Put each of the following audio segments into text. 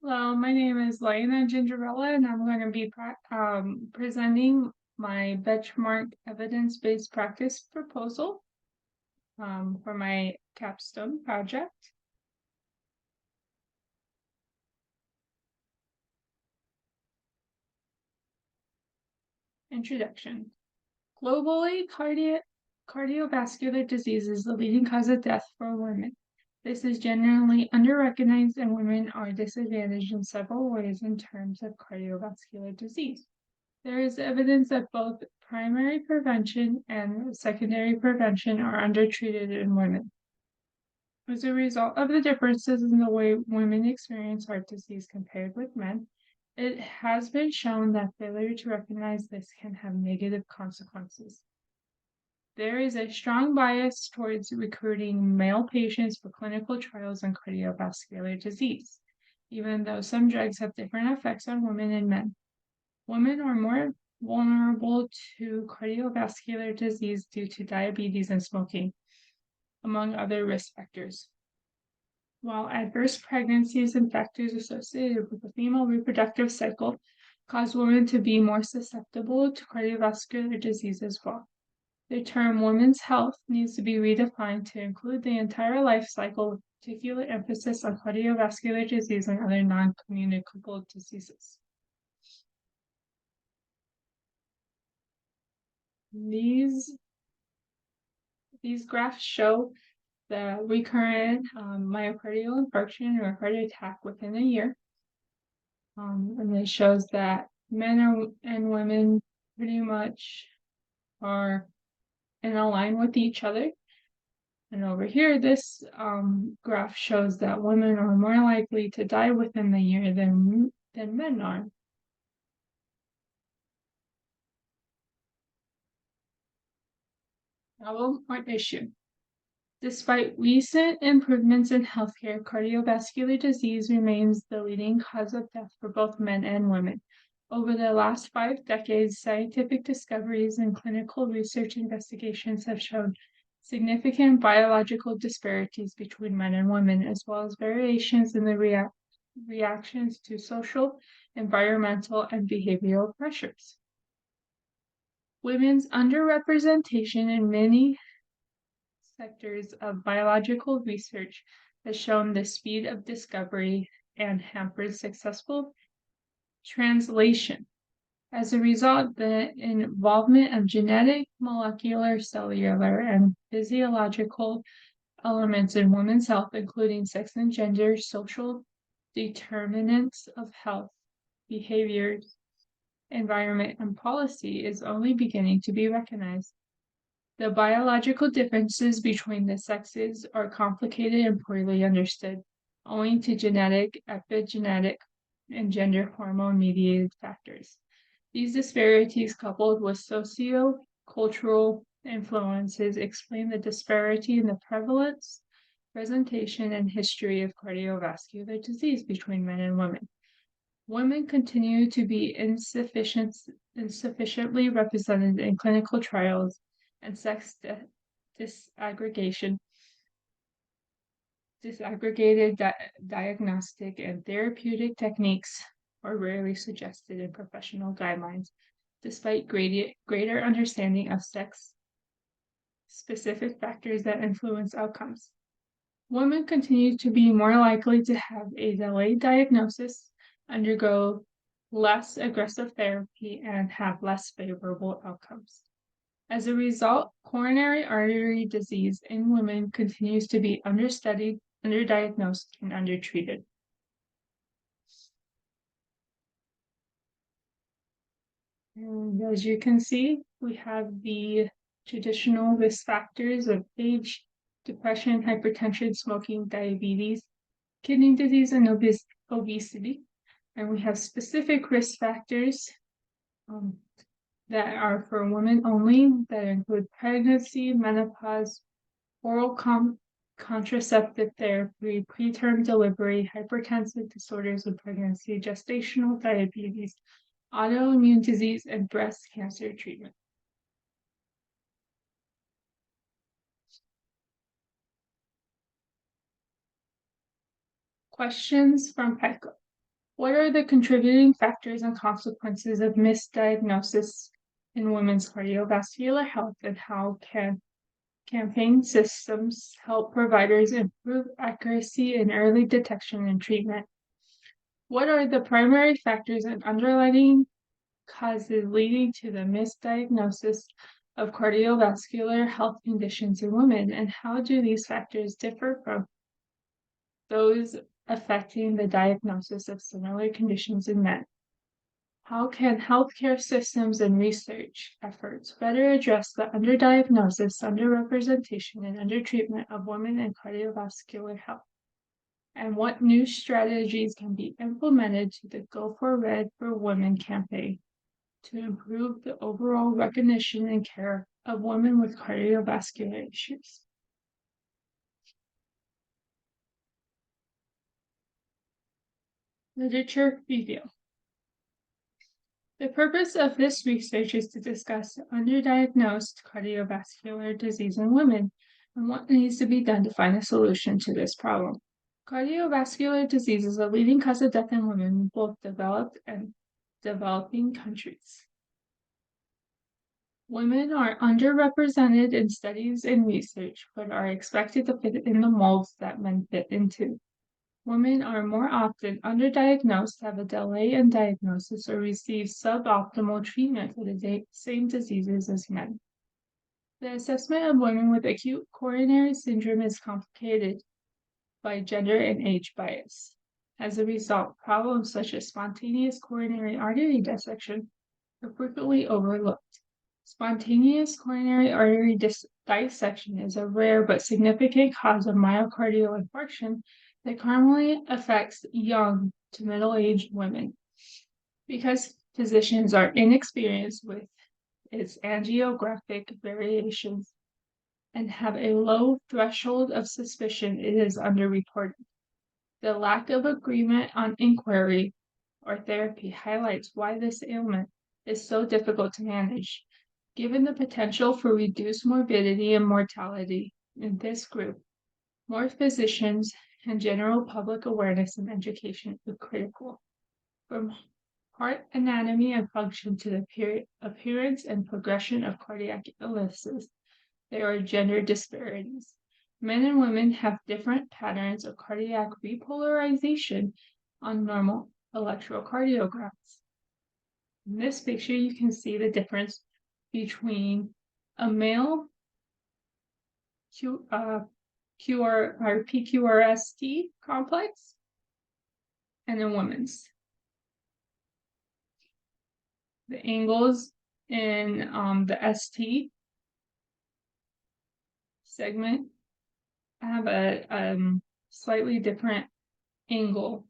Hello, my name is LaAina Gingerella, and I'm going to be presenting my benchmark evidence-based practice proposal for my capstone project. Introduction. Globally, cardiovascular disease is the leading cause of death for women. This is generally underrecognized, and women are disadvantaged in several ways in terms of cardiovascular disease. There is evidence that both primary prevention and secondary prevention are undertreated in women. As a result of the differences in the way women experience heart disease compared with men, it has been shown that failure to recognize this can have negative consequences. There is a strong bias towards recruiting male patients for clinical trials in cardiovascular disease, even though some drugs have different effects on women and men. Women are more vulnerable to cardiovascular disease due to diabetes and smoking, among other risk factors. While adverse pregnancies and factors associated with the female reproductive cycle cause women to be more susceptible to cardiovascular disease as well. The term women's health needs to be redefined to include the entire life cycle with particular emphasis on cardiovascular disease and other non-communicable diseases. These graphs show the recurrent myocardial infarction or heart attack within a year. And it shows that men and women pretty much are in a line with each other. And over here, this graph shows that women are more likely to die within the year than men are. Now, point issue. Despite recent improvements in healthcare, cardiovascular disease remains the leading cause of death for both men and women. Over the last 5 decades, scientific discoveries and clinical research investigations have shown significant biological disparities between men and women, as well as variations in the reactions to social, environmental, and behavioral pressures. Women's underrepresentation in many sectors of biological research has shown the speed of discovery and hampered successful translation. As a result, the involvement of genetic, molecular, cellular, and physiological elements in women's health, including sex and gender, social determinants of health, behaviors, environment, and policy, is only beginning to be recognized. The biological differences between the sexes are complicated and poorly understood, owing to genetic, epigenetic, and gender hormone-mediated factors. These disparities, coupled with socio-cultural influences, explain the disparity in the prevalence, presentation, and history of cardiovascular disease between men and women. Women continue to be insufficiently represented in clinical trials, and sex disaggregated diagnostic and therapeutic techniques are rarely suggested in professional guidelines, despite greater understanding of sex-specific factors that influence outcomes. Women continue to be more likely to have a delayed diagnosis, undergo less aggressive therapy, and have less favorable outcomes. As a result, coronary artery disease in women continues to be understudied, underdiagnosed, and undertreated. And as you can see, we have the traditional risk factors of age, depression, hypertension, smoking, diabetes, kidney disease, and obesity. And we have specific risk factors that are for women only, that include pregnancy, menopause, oral contraceptive therapy, preterm delivery, hypertensive disorders of pregnancy, gestational diabetes, autoimmune disease, and breast cancer treatment. Questions from PECO. What are the contributing factors and consequences of misdiagnosis in women's cardiovascular health, and how can campaign systems help providers improve accuracy in early detection and treatment? What are the primary factors and underlying causes leading to the misdiagnosis of cardiovascular health conditions in women, and how do these factors differ from those affecting the diagnosis of similar conditions in men? How can healthcare systems and research efforts better address the underdiagnosis, underrepresentation, and undertreatment of women in cardiovascular health? And what new strategies can be implemented to the Go for Red for Women campaign to improve the overall recognition and care of women with cardiovascular issues? Literature review. The purpose of this research is to discuss underdiagnosed cardiovascular disease in women and what needs to be done to find a solution to this problem. Cardiovascular disease is a leading cause of death in women in both developed and developing countries. Women are underrepresented in studies and research, but are expected to fit in the molds that men fit into. Women are more often underdiagnosed, have a delay in diagnosis, or receive suboptimal treatment for the same diseases as men. The assessment of women with acute coronary syndrome is complicated by gender and age bias. As a result, problems such as spontaneous coronary artery dissection are frequently overlooked. Spontaneous coronary artery dissection is a rare but significant cause of myocardial infarction that commonly affects young to middle-aged women. Because physicians are inexperienced with its angiographic variations and have a low threshold of suspicion, it is underreported. The lack of agreement on inquiry or therapy highlights why this ailment is so difficult to manage. Given the potential for reduced morbidity and mortality in this group, more physicians and general public awareness and education is critical. From heart anatomy and function to the appearance and progression of cardiac illnesses, there are gender disparities. Men and women have different patterns of cardiac repolarization on normal electrocardiograms. In this picture, you can see the difference between a male PQRST complex and a woman's. The angles in the ST segment have a slightly different angle,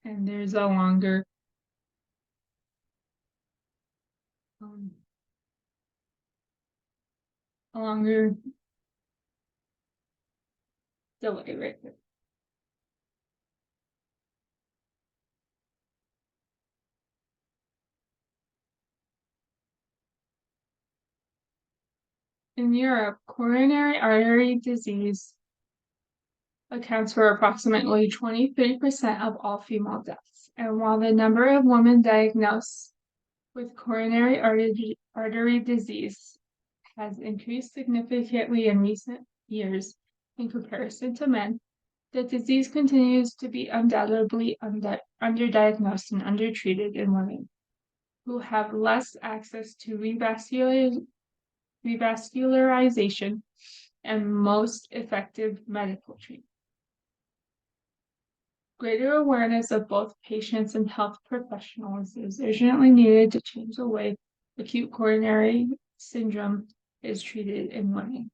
and there's a longer delay right there. In Europe, coronary artery disease accounts for approximately 23% of all female deaths. And while the number of women diagnosed with coronary artery disease has increased significantly in recent years in comparison to men, the disease continues to be undoubtedly underdiagnosed and undertreated in women who have less access to revascularization and most effective medical treatment. Greater awareness of both patients and health professionals is urgently needed to change the way acute coronary syndrome is treated in women.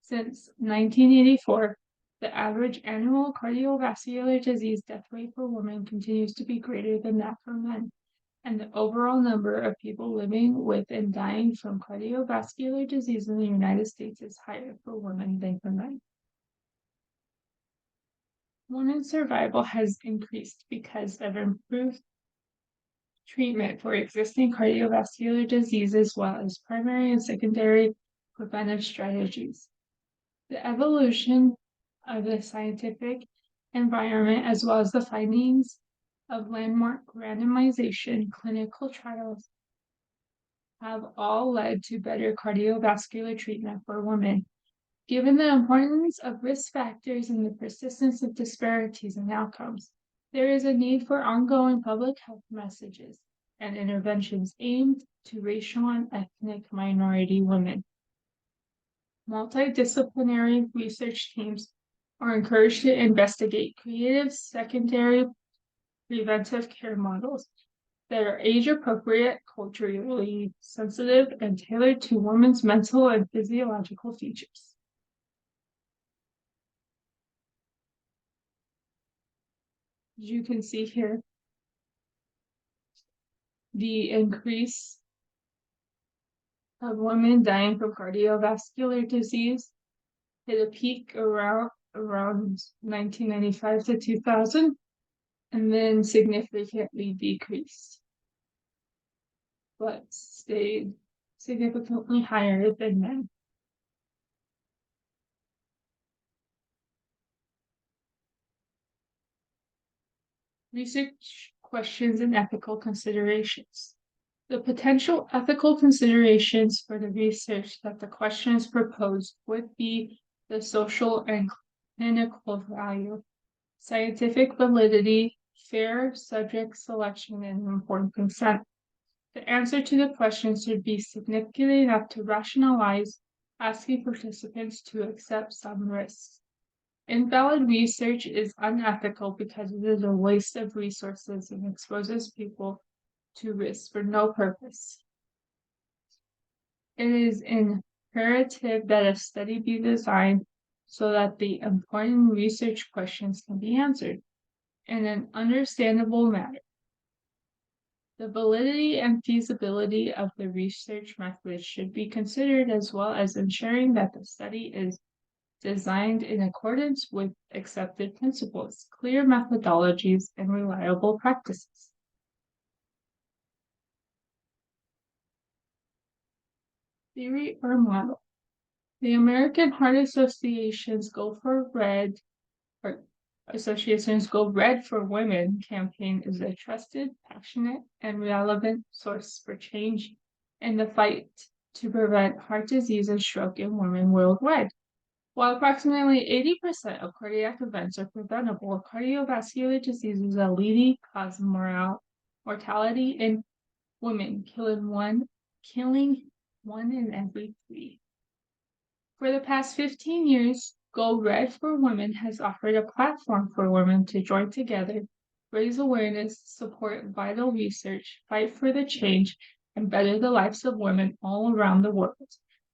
Since 1984, the average annual cardiovascular disease death rate for women continues to be greater than that for men, and the overall number of people living with and dying from cardiovascular disease in the United States is higher for women than for men. Women's survival has increased because of improved treatment for existing cardiovascular disease, as well as primary and secondary preventive strategies. The evolution of the scientific environment, as well as the findings of landmark randomization clinical trials, have all led to better cardiovascular treatment for women. Given the importance of risk factors and the persistence of disparities in outcomes, there is a need for ongoing public health messages and interventions aimed to racial and ethnic minority women. Multidisciplinary research teams are encouraged to investigate creative secondary preventive care models that are age-appropriate, culturally sensitive, and tailored to women's mental and physiological features. As you can see here, the increase of women dying from cardiovascular disease hit a peak around 1995 to 2000, and then significantly decreased, but stayed significantly higher than men. Research questions and ethical considerations. The potential ethical considerations for the research that the questions proposed would be the social and clinical value, scientific validity, fair subject selection, and informed consent. The answer to the questions would be significant enough to rationalize asking participants to accept some risks. Invalid research is unethical because it is a waste of resources and exposes people to risk for no purpose. It is imperative that a study be designed so that the important research questions can be answered in an understandable manner. The validity and feasibility of the research methods should be considered, as well as ensuring that the study is designed in accordance with accepted principles, clear methodologies, and reliable practices. Theory or model. The American Heart Association's Go Red for Women campaign is a trusted, passionate, and relevant source for change in the fight to prevent heart disease and stroke in women worldwide. While approximately 80% of cardiac events are preventable, cardiovascular disease is a leading cause of mortality in women, killing one in every 3. For the past 15 years, Go Red for Women has offered a platform for women to join together, raise awareness, support vital research, fight for the change, and better the lives of women all around the world.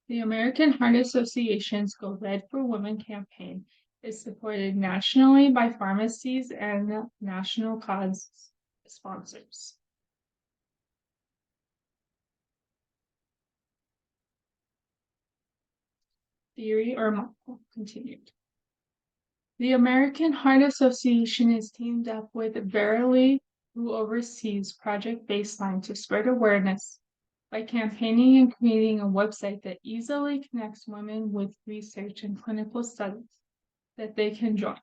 The American Heart Association's Go Red for Women campaign is supported nationally by pharmacies and national cause sponsors. Theory or model continued. The American Heart Association is teamed up with Verily, who oversees Project Baseline, to spread awareness by campaigning and creating a website that easily connects women with research and clinical studies that they can join.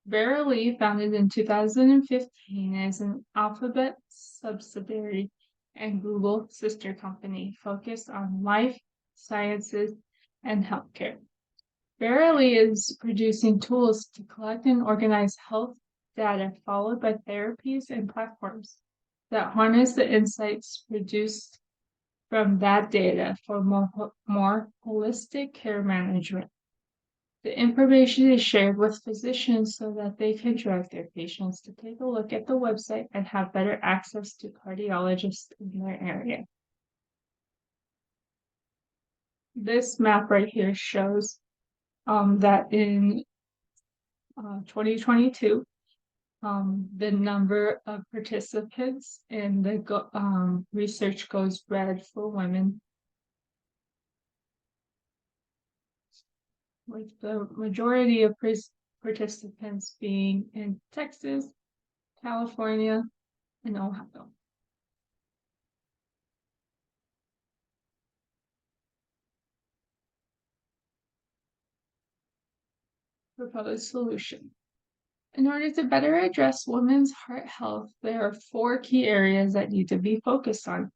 Verily, founded in 2015, is an Alphabet subsidiary and Google sister company focused on life sciences and healthcare. Verily is producing tools to collect and organize health data, followed by therapies and platforms that harness the insights produced from that data for more holistic care management. The information is shared with physicians so that they can direct their patients to take a look at the website and have better access to cardiologists in their area. This map right here shows that in 2022, the number of participants in the research Goes Red for Women, with the majority of participants being in Texas, California, and Ohio. Proposed solution. In order to better address women's heart health, there are 4 key areas that need to be focused on: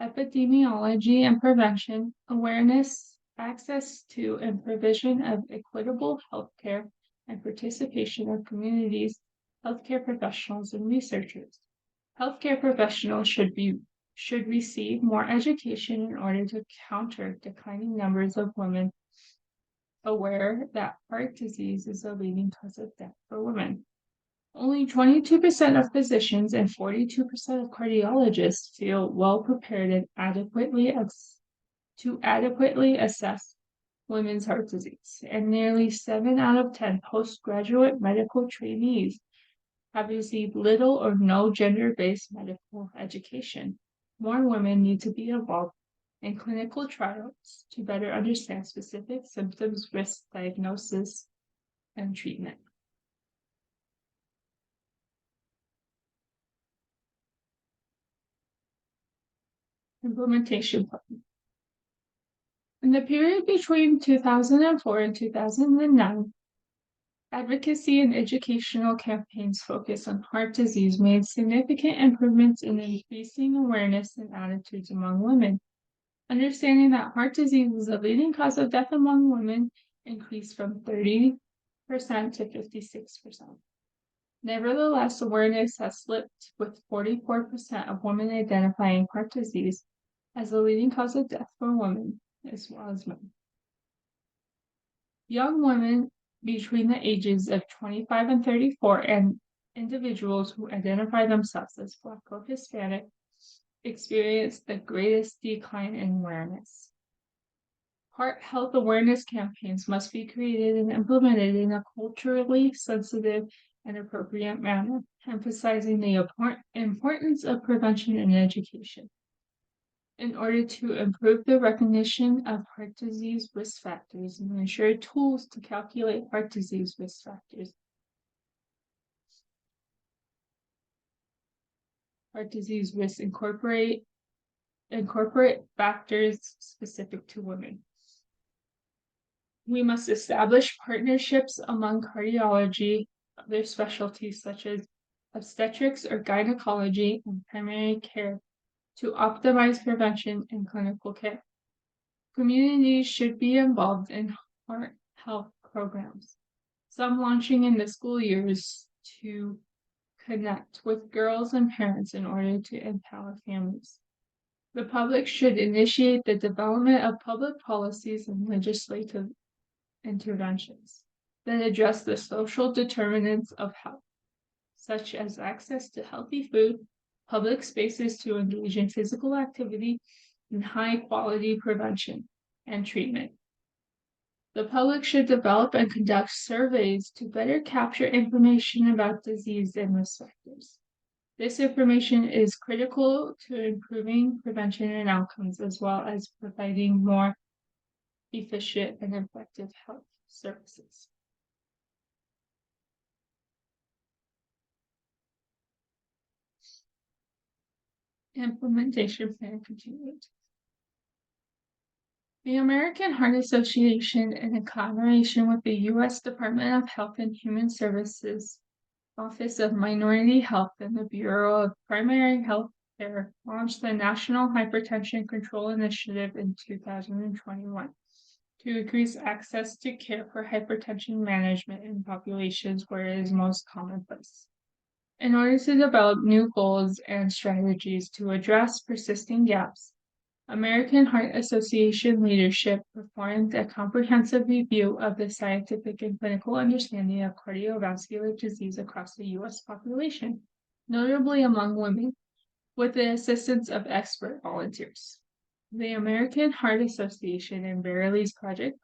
epidemiology and prevention, awareness, access to and provision of equitable healthcare, and participation of communities, healthcare professionals, and researchers. Healthcare professionals should receive more education in order to counter declining numbers of women aware that heart disease is a leading cause of death for women. Only 22% of physicians and 42% of cardiologists feel well prepared and adequately assess women's heart disease, and nearly 7 out of 10 postgraduate medical trainees have received little or no gender-based medical education. More women need to be involved in clinical trials to better understand specific symptoms, risk diagnosis, and treatment. Implementation plan. In the period between 2004 and 2009, advocacy and educational campaigns focused on heart disease made significant improvements in increasing awareness and attitudes among women. Understanding that heart disease is a leading cause of death among women increased from 30% to 56%. Nevertheless, awareness has slipped, with 44% of women identifying heart disease as the leading cause of death for women as well as men. Young women between the ages of 25 and 34 and individuals who identify themselves as Black or Hispanic experience the greatest decline in awareness. Heart health awareness campaigns must be created and implemented in a culturally sensitive and appropriate manner, emphasizing the importance of prevention and education. In order to improve the recognition of heart disease risk factors and ensure tools to calculate heart disease risk factors, heart disease risks incorporate factors specific to women. We must establish partnerships among cardiology, other specialties such as obstetrics or gynecology, and primary care to optimize prevention and clinical care. Communities should be involved in heart health programs, some launching in the school years to connect with girls and parents in order to empower families. The public should initiate the development of public policies and legislative interventions that address the social determinants of health, such as access to healthy food, public spaces to engage in physical activity, and high-quality prevention and treatment. The public should develop and conduct surveys to better capture information about disease and risk factors. This information is critical to improving prevention and outcomes, as well as providing more efficient and effective health services. Implementation plan continued. The American Heart Association, in collaboration with the U.S. Department of Health and Human Services, Office of Minority Health, and the Bureau of Primary Health Care, launched the National Hypertension Control Initiative in 2021 to increase access to care for hypertension management in populations where it is most commonplace. In order to develop new goals and strategies to address persisting gaps, American Heart Association leadership performed a comprehensive review of the scientific and clinical understanding of cardiovascular disease across the U.S. population, notably among women, with the assistance of expert volunteers. The American Heart Association and Verily Project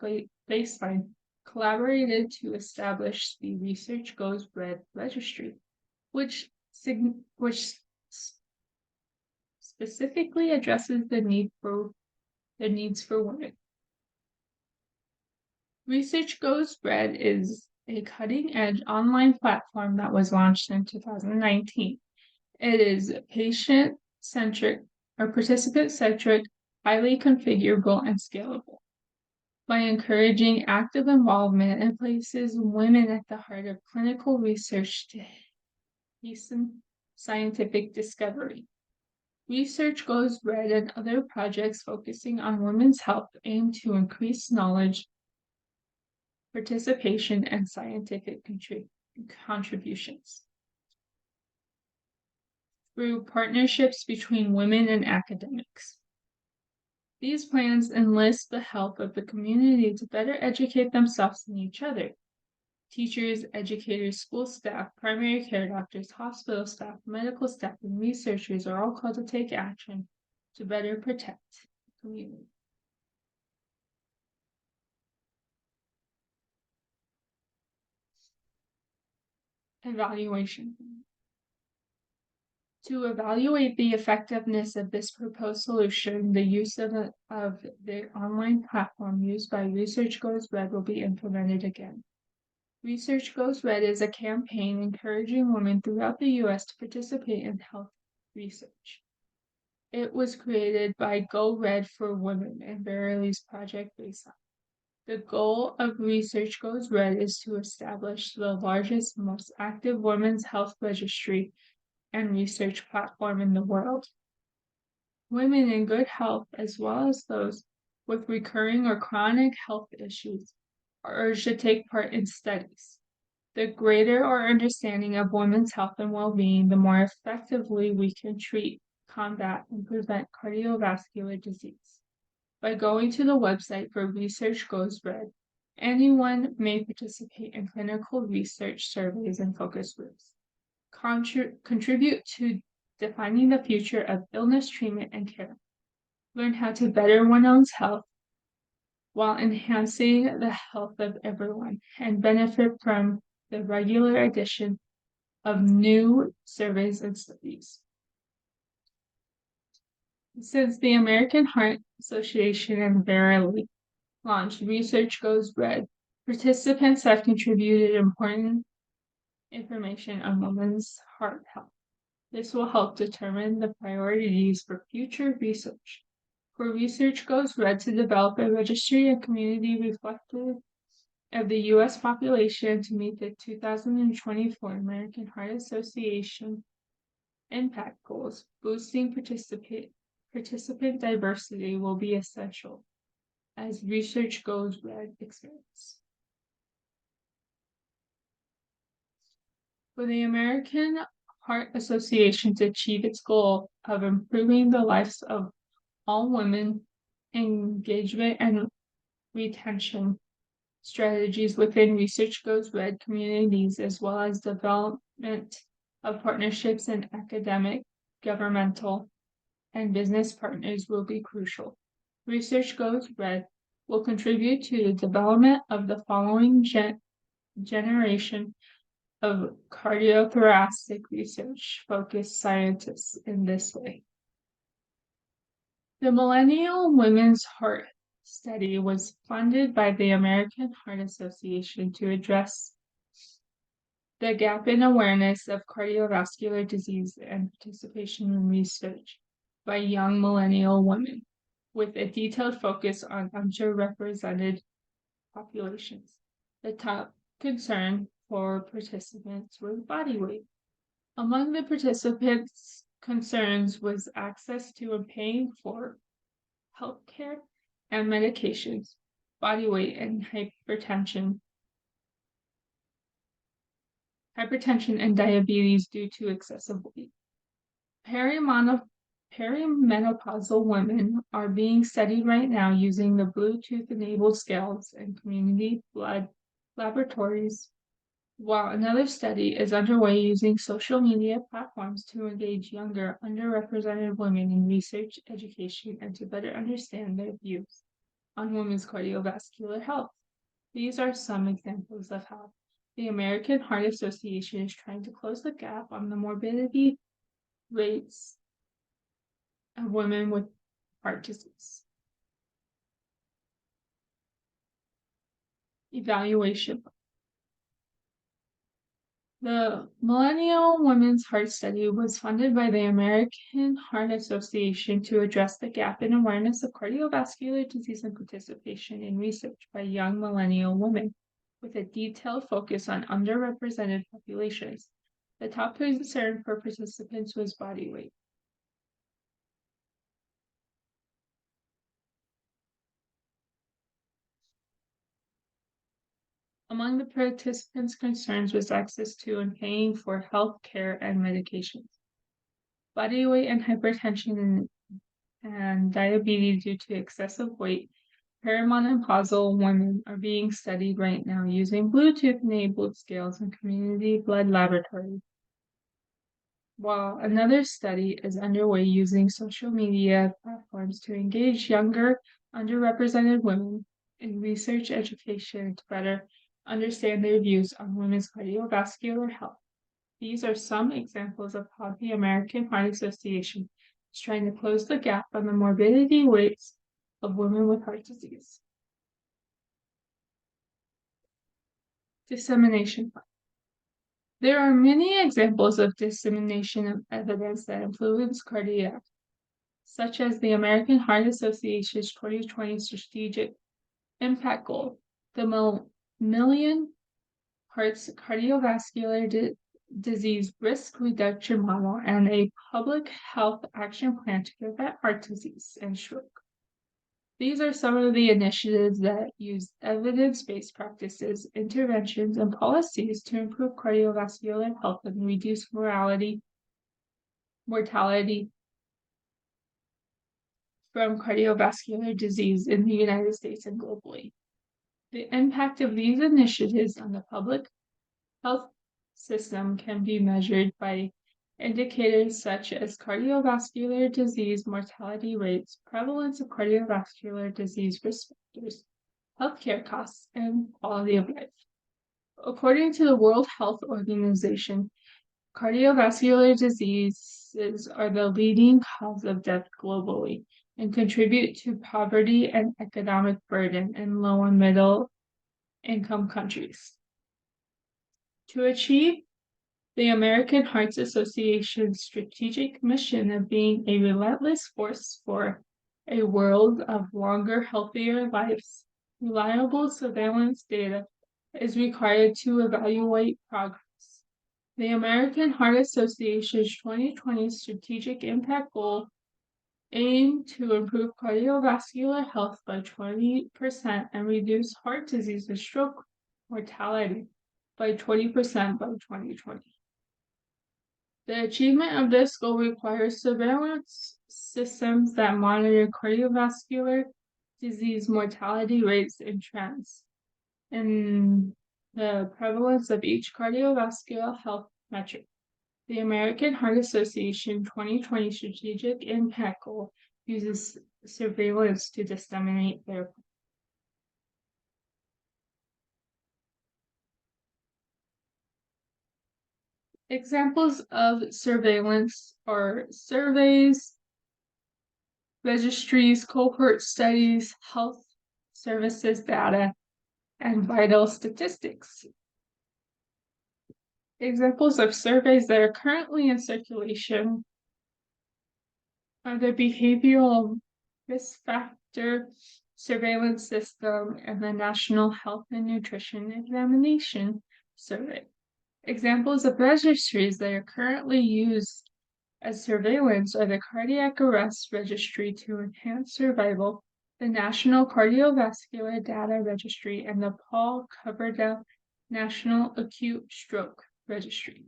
Baseline collaborated to establish the Research Goes Red registry, which specifically addresses the needs for women. Research Goes Red is a cutting-edge online platform that was launched in 2019. It is patient-centric or participant-centric, highly configurable, and scalable. by encouraging active involvement and places women at the heart of clinical research to hasten scientific discovery. Research Goes Red and other projects focusing on women's health aim to increase knowledge, participation, and scientific contributions through partnerships between women and academics. These plans enlist the help of the community to better educate themselves and each other. Teachers, educators, school staff, primary care doctors, hospital staff, medical staff, and researchers are all called to take action to better protect the community. Evaluation. To evaluate the effectiveness of this proposed solution, the use of the online platform used by Research Goes Red will be implemented again. Research Goes Red is a campaign encouraging women throughout the U.S. to participate in health research. It was created by Go Red for Women and Verily Project Baseline. The goal of Research Goes Red is to establish the largest, most active women's health registry and research platform in the world. Women in good health, as well as those with recurring or chronic health issues, are urged to take part in studies. The greater our understanding of women's health and well-being, the more effectively we can treat, combat, and prevent cardiovascular disease. By going to the website for Research Goes Red, anyone may participate in clinical research surveys and focus groups, contribute to defining the future of illness treatment and care, learn how to better one's health while enhancing the health of everyone, and benefit from the regular addition of new surveys and studies. Since the American Heart Association and Verily launched Research Goes Red, participants have contributed important information on women's heart health. This will help determine the priorities for future research. For Research Goes Red to develop a registry and community reflective of the U.S. population to meet the 2024 American Heart Association impact goals, boosting participant diversity will be essential as Research Goes Red expands. For the American Heart Association to achieve its goal of improving the lives of all women, engagement and retention strategies within Research Goes Red communities, as well as development of partnerships and academic, governmental, and business partners will be crucial. Research Goes Red will contribute to the development of the following generation of cardiothoracic research-focused scientists in this way. The Millennial Women's Heart Study was funded by the American Heart Association to address the gap in awareness of cardiovascular disease and participation in research by young millennial women, with a detailed focus on underrepresented populations. The top concern for participants was body weight. Among the participants' concerns was access to and paying for healthcare and medications, body weight, and hypertension and diabetes due to excessive weight. Perimenopausal women are being studied right now using the Bluetooth-enabled scales in community blood laboratories, while another study is underway using social media platforms to engage younger, underrepresented women in research, education, and to better understand their views on women's cardiovascular health. These are some examples of how the American Heart Association is trying to close the gap on the morbidity rates of women with heart disease. Evaluation. The Millennial Women's Heart Study was funded by the American Heart Association to address the gap in awareness of cardiovascular disease and participation in research by young millennial women, with a detailed focus on underrepresented populations. The top concern for participants was body weight. Among the participants' concerns was access to and paying for health care and medications. Body weight and hypertension and diabetes due to excessive weight. Perimenopausal women are being studied right now using Bluetooth-enabled scales in community blood laboratories, while another study is underway using social media platforms to engage younger, underrepresented women in research education to better understand their views on women's cardiovascular health. These are some examples of how the American Heart Association is trying to close the gap on the morbidity rates of women with heart disease. Dissemination. There are many examples of dissemination of evidence that influence cardiac, such as the American Heart Association's 2020 Strategic Impact Goal, the Million Hearts Cardiovascular Disease Risk Reduction Model, and a Public Health Action Plan to prevent heart disease and stroke. These are some of the initiatives that use evidence-based practices, interventions, and policies to improve cardiovascular health and reduce mortality from cardiovascular disease in the United States and globally. The impact of these initiatives on the public health system can be measured by indicators such as cardiovascular disease mortality rates, prevalence of cardiovascular disease risk factors, healthcare costs, and quality of life. According to the World Health Organization, cardiovascular diseases are the leading cause of death globally and contribute to poverty and economic burden in low and middle income countries. To achieve the American Heart Association's strategic mission of being a relentless force for a world of longer, healthier lives, reliable surveillance data is required to evaluate progress. The American Heart Association's 2020 Strategic Impact Goal aimed to improve cardiovascular health by 20% and reduce heart disease and stroke mortality by 20% by 2020. The achievement of this goal requires surveillance systems that monitor cardiovascular disease mortality rates and trends, and the prevalence of each cardiovascular health metric. The American Heart Association 2020 Strategic Impact Goal uses surveillance to disseminate their plan. Examples of surveillance are surveys, registries, cohort studies, health services data, and vital statistics. Examples of surveys that are currently in circulation are the Behavioral Risk Factor Surveillance System and the National Health and Nutrition Examination Survey. Examples of registries that are currently used as surveillance are the Cardiac Arrest Registry to enhance survival, the National Cardiovascular Data Registry, and the Paul Coverdell National Acute Stroke Registry.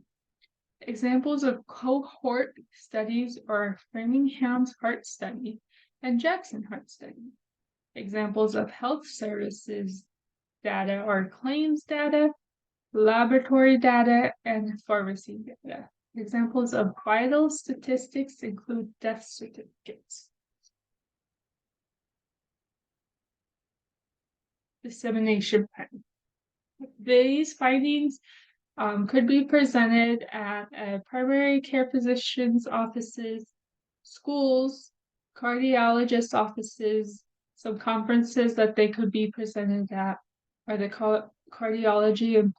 Examples of cohort studies are Framingham's Heart Study and Jackson Heart Study. Examples of health services data are claims data, laboratory data, and pharmacy data. Examples of vital statistics include death certificates. Dissemination plan. These findings could be presented at primary care physicians' offices, schools, cardiologist offices. Some conferences that they could be presented at are the Cardiology and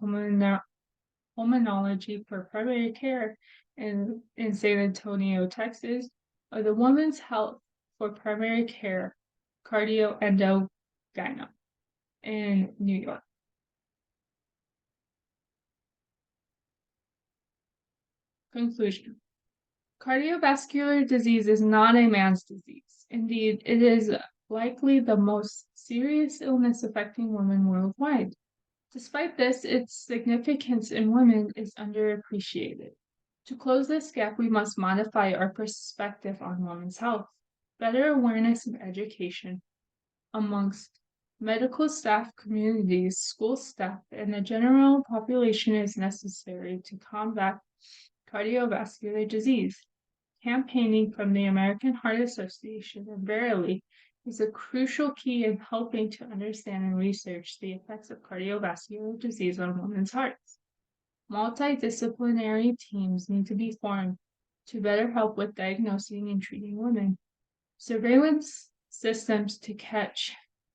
pulmonology for primary care in San Antonio, Texas, or the Women's Health for primary care, cardio endogyno in New York. Conclusion. Cardiovascular disease is not a man's disease. Indeed, it is likely the most serious illness affecting women worldwide. Despite this, its significance in women is underappreciated. To close this gap, we must modify our perspective on women's health. Better awareness and education amongst medical staff, communities, school staff, and the general population is necessary to combat cardiovascular disease. Campaigning from the American Heart Association and Verily is a crucial key in helping to understand and research the effects of cardiovascular disease on women's hearts. Multidisciplinary teams need to be formed to better help with diagnosing and treating women. Surveillance systems to catch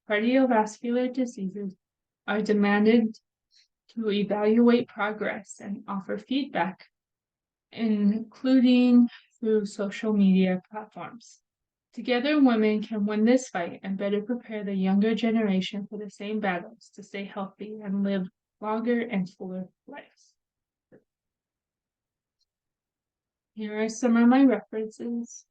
cardiovascular diseases are demanded to evaluate progress and offer feedback, including through social media platforms. Together, women can win this fight and better prepare the younger generation for the same battles to stay healthy and live longer and fuller lives. Here are some of my references.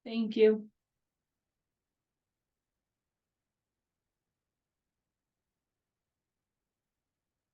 Thank you.